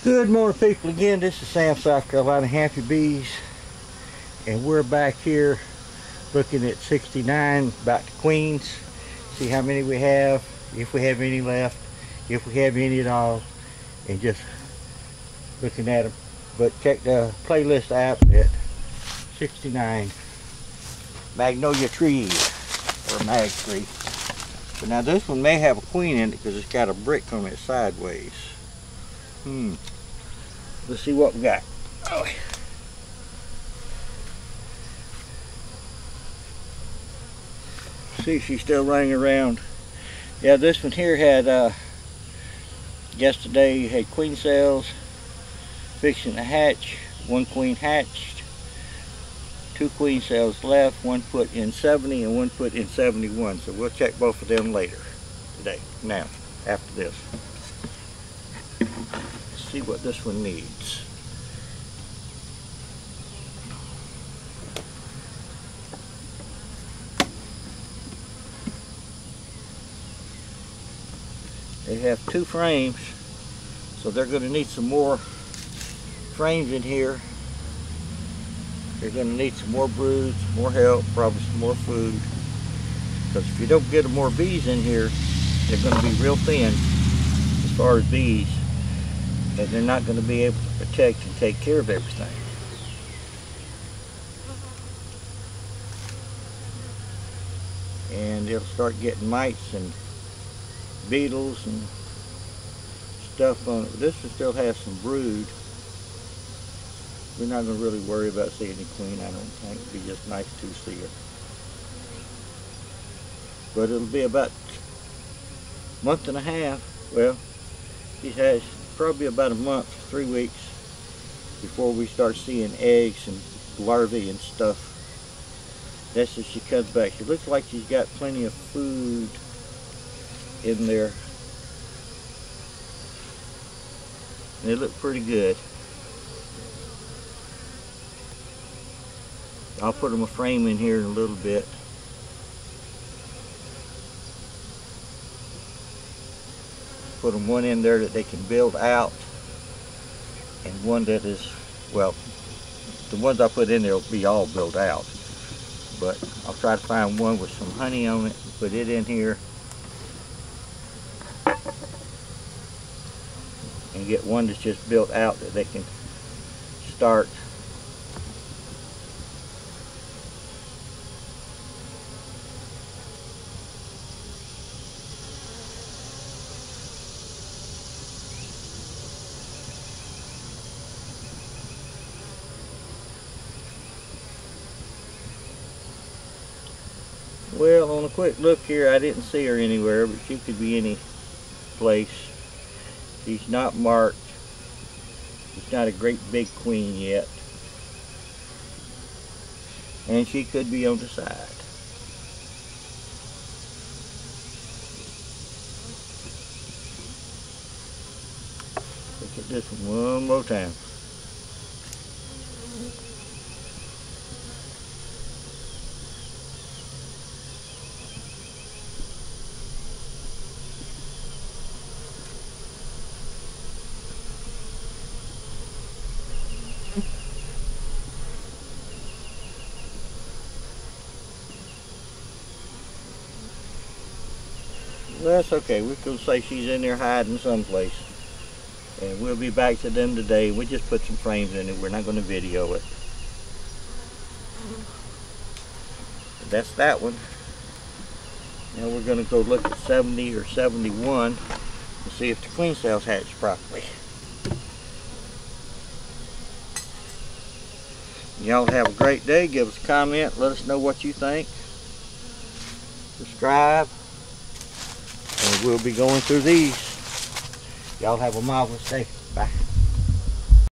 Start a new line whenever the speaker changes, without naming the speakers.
Good morning, people. Again, this is Sam, South Carolina, Happy Bees, and we're back here looking at 69, about the queens. See how many we have, if we have any left, if we have any at all, and just looking at them. But check the playlist out at 69 magnolia trees, or mag tree. But now this one may have a queen in it because it's got a brick on it sideways. Let's see what we got. Oh. See if she's still running around. Yeah, this one here had yesterday had queen cells fixing to hatch. One queen hatched, 2 queen cells left, one put in 70 and one put in 71. So we'll check both of them later today. Now, after this. See what this one needs. They have 2 frames, so they're going to need some more frames in here. They're going to need some more broods, more help, probably some more food. Because if you don't get more bees in here, they're going to be real thin as far as bees. And they're not going to be able to protect and take care of everything. And they'll start getting mites and beetles and stuff on it. This one still has some brood. We're not going to really worry about seeing the queen, I don't think. It'd be just nice to see her. But it'll be about a month and a half. Well, she has probably about a month, 3 weeks before we start seeing eggs and larvae and stuff. That's as she comes back. She looks like she's got plenty of food in there. They look pretty good. I'll put them a frame in here in a little bit. Put them one in there that they can build out, and one that is, well, the ones I put in there will be all built out. But I'll try to find one with some honey on it and put it in here. And get one that's just built out that they can start. Well, on a quick look here, I didn't see her anywhere, but she could be any place. She's not marked. She's not a great big queen yet. And she could be on the side. Look at this one more time. That's okay. We're going to say she's in there hiding someplace. And we'll be back to them today. We just put some frames in it. We're not going to video it. That's that one. Now we're going to go look at 70 or 71 and see if the queen cells hatched properly. Y'all have a great day. Give us a comment. Let us know what you think. Subscribe. And we'll be going through these. Y'all have a marvelous day. Bye.